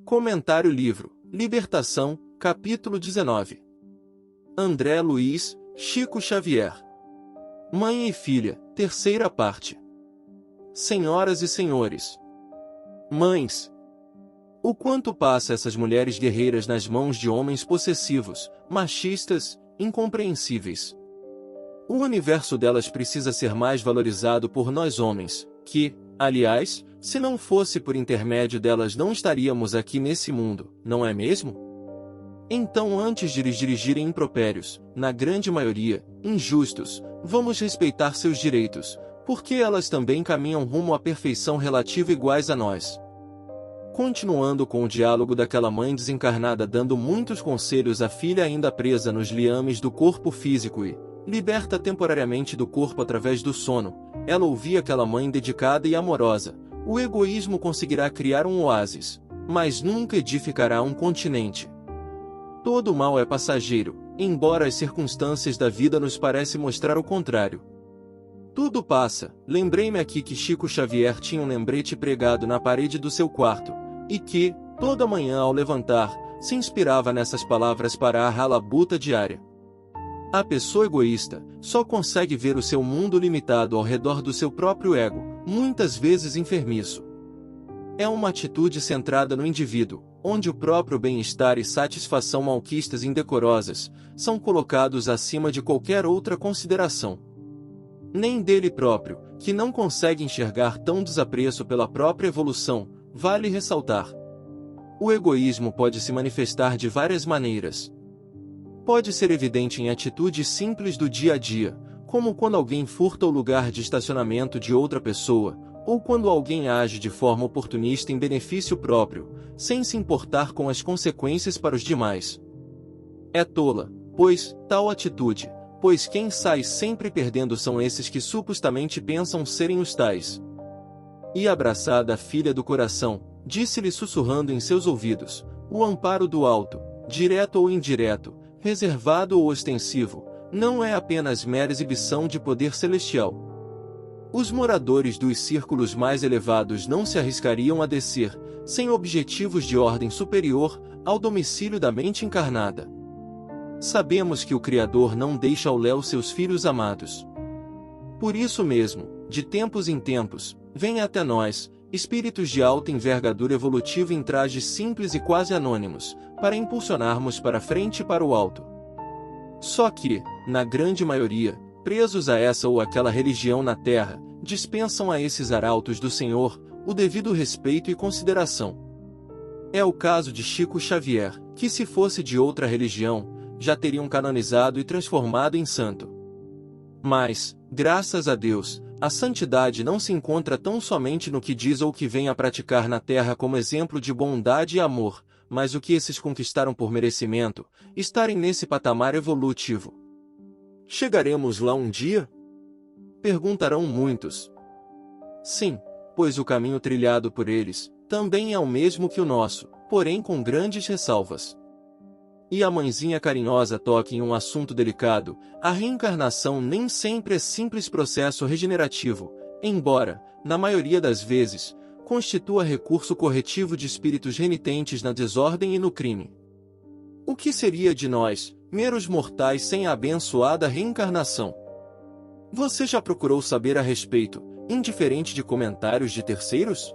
Comentário livro, Libertação, capítulo 19. André Luiz, Chico Xavier. Mãe e filha, terceira parte. Senhoras e senhores. Mães. O quanto passa essas mulheres guerreiras nas mãos de homens possessivos, machistas, incompreensíveis. O universo delas precisa ser mais valorizado por nós homens, que, aliás, se não fosse por intermédio delas não estaríamos aqui nesse mundo, não é mesmo? Então, antes de lhes dirigirem impropérios, na grande maioria, injustos, vamos respeitar seus direitos, porque elas também caminham rumo à perfeição relativa iguais a nós. Continuando com o diálogo daquela mãe desencarnada dando muitos conselhos à filha ainda presa nos liames do corpo físico e, liberta temporariamente do corpo através do sono, ela ouvia aquela mãe dedicada e amorosa. O egoísmo conseguirá criar um oásis, mas nunca edificará um continente. Todo mal é passageiro, embora as circunstâncias da vida nos parecem mostrar o contrário. Tudo passa. Lembrei-me aqui que Chico Xavier tinha um lembrete pregado na parede do seu quarto, e que, toda manhã ao levantar, se inspirava nessas palavras para a ralabuta diária. A pessoa egoísta só consegue ver o seu mundo limitado ao redor do seu próprio ego, muitas vezes enfermiço. É uma atitude centrada no indivíduo, onde o próprio bem-estar e satisfação malquistas e indecorosas são colocados acima de qualquer outra consideração. Nem dele próprio, que não consegue enxergar tão desapreço pela própria evolução, vale ressaltar. O egoísmo pode se manifestar de várias maneiras. Pode ser evidente em atitudes simples do dia a dia, como quando alguém furta o lugar de estacionamento de outra pessoa, ou quando alguém age de forma oportunista em benefício próprio, sem se importar com as consequências para os demais. É tola, pois, tal atitude, pois quem sai sempre perdendo são esses que supostamente pensam serem os tais. E abraçada a filha do coração, disse-lhe sussurrando em seus ouvidos, o amparo do alto, direto ou indireto, reservado ou ostensivo, não é apenas mera exibição de poder celestial. Os moradores dos círculos mais elevados não se arriscariam a descer, sem objetivos de ordem superior, ao domicílio da mente encarnada. Sabemos que o Criador não deixa ao léu seus filhos amados. Por isso mesmo, de tempos em tempos, vêm até nós, espíritos de alta envergadura evolutiva em trajes simples e quase anônimos, para impulsionarmos para frente e para o alto. Só que, na grande maioria, presos a essa ou aquela religião na terra, dispensam a esses arautos do Senhor o devido respeito e consideração. É o caso de Chico Xavier, que se fosse de outra religião, já teriam canonizado e transformado em santo. Mas, graças a Deus, a santidade não se encontra tão somente no que diz ou que vem a praticar na terra como exemplo de bondade e amor, mas o que esses conquistaram por merecimento, estarem nesse patamar evolutivo. Chegaremos lá um dia? Perguntarão muitos. Sim, pois o caminho trilhado por eles também é o mesmo que o nosso, porém com grandes ressalvas. E a mãezinha carinhosa toca em um assunto delicado, a reencarnação nem sempre é simples processo regenerativo, embora, na maioria das vezes, constitua recurso corretivo de espíritos renitentes na desordem e no crime. O que seria de nós, meros mortais sem a abençoada reencarnação? Você já procurou saber a respeito, indiferente de comentários de terceiros?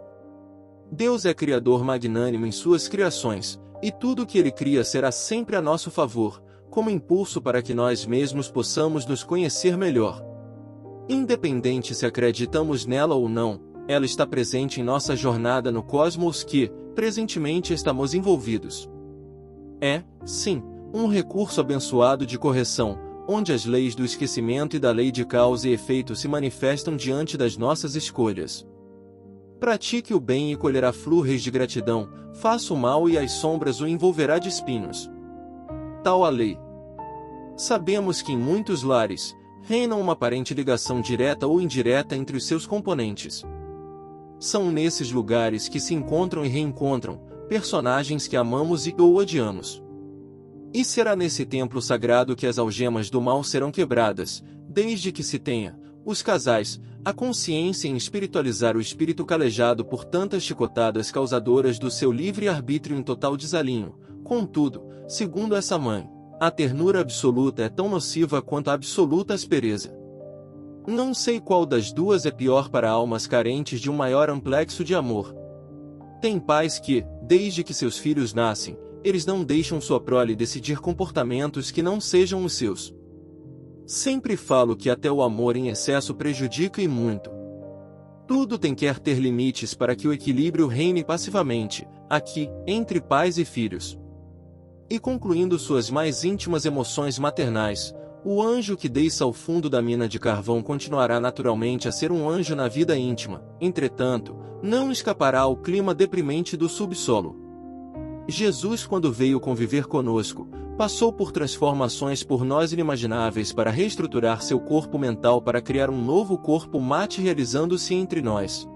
Deus é Criador magnânimo em suas criações, e tudo o que Ele cria será sempre a nosso favor, como impulso para que nós mesmos possamos nos conhecer melhor. Independente se acreditamos nela ou não, ela está presente em nossa jornada no cosmos que, presentemente estamos envolvidos. É, sim, um recurso abençoado de correção, onde as leis do esquecimento e da lei de causa e efeito se manifestam diante das nossas escolhas. Pratique o bem e colherá flores de gratidão, faça o mal e as sombras o envolverá de espinhos. Tal a lei. Sabemos que em muitos lares, reina uma aparente ligação direta ou indireta entre os seus componentes. São nesses lugares que se encontram e reencontram, personagens que amamos e ou odiamos. E será nesse templo sagrado que as algemas do mal serão quebradas, desde que se tenha os casais, a consciência em espiritualizar o espírito calejado por tantas chicotadas causadoras do seu livre-arbítrio em total desalinho. Contudo, segundo essa mãe, a ternura absoluta é tão nociva quanto a absoluta aspereza. Não sei qual das duas é pior para almas carentes de um maior amplexo de amor. Tem pais que, desde que seus filhos nascem, eles não deixam sua prole decidir comportamentos que não sejam os seus. Sempre falo que até o amor em excesso prejudica e muito. Tudo tem que ter limites para que o equilíbrio reine passivamente, aqui, entre pais e filhos. E concluindo suas mais íntimas emoções maternais, o anjo que desça ao fundo da mina de carvão continuará naturalmente a ser um anjo na vida íntima, entretanto, não escapará ao clima deprimente do subsolo. Jesus, quando veio conviver conosco, passou por transformações por nós inimagináveis para reestruturar seu corpo mental para criar um novo corpo materializando-se entre nós.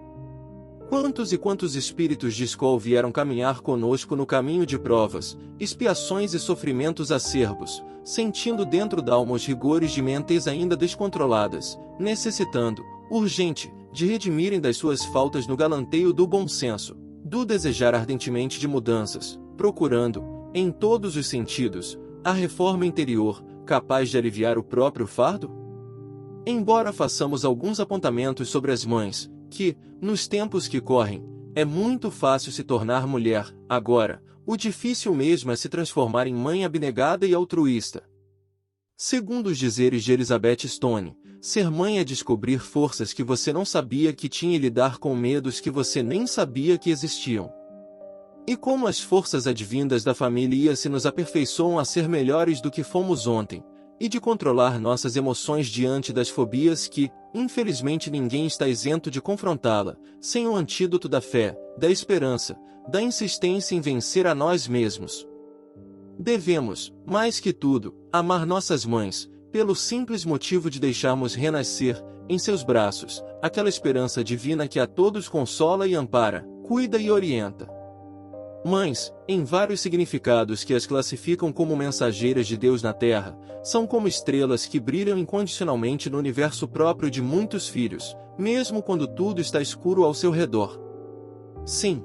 Quantos e quantos espíritos de escola vieram caminhar conosco no caminho de provas, expiações e sofrimentos acerbos, sentindo dentro da alma os rigores de mentes ainda descontroladas, necessitando, urgente, de redimirem das suas faltas no galanteio do bom senso, do desejar ardentemente de mudanças, procurando, em todos os sentidos, a reforma interior, capaz de aliviar o próprio fardo? Embora façamos alguns apontamentos sobre as mães, que, nos tempos que correm, é muito fácil se tornar mulher, agora, o difícil mesmo é se transformar em mãe abnegada e altruísta. Segundo os dizeres de Elizabeth Stone, ser mãe é descobrir forças que você não sabia que tinha e lidar com medos que você nem sabia que existiam. E como as forças advindas da família se nos aperfeiçoam a ser melhores do que fomos ontem, e de controlar nossas emoções diante das fobias que, infelizmente ninguém está isento de confrontá-la, sem o antídoto da fé, da esperança, da insistência em vencer a nós mesmos. Devemos, mais que tudo, amar nossas mães, pelo simples motivo de deixarmos renascer, em seus braços, aquela esperança divina que a todos consola e ampara, cuida e orienta. Mães, em vários significados que as classificam como mensageiras de Deus na Terra, são como estrelas que brilham incondicionalmente no universo próprio de muitos filhos, mesmo quando tudo está escuro ao seu redor. Sim.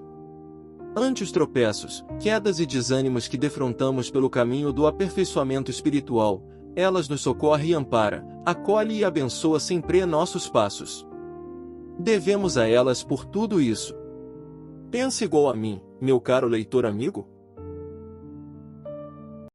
Ante os tropeços, quedas e desânimos que defrontamos pelo caminho do aperfeiçoamento espiritual, elas nos socorre e ampara, acolhe e abençoa sempre nossos passos. Devemos a elas por tudo isso. Pensa igual a mim, meu caro leitor amigo?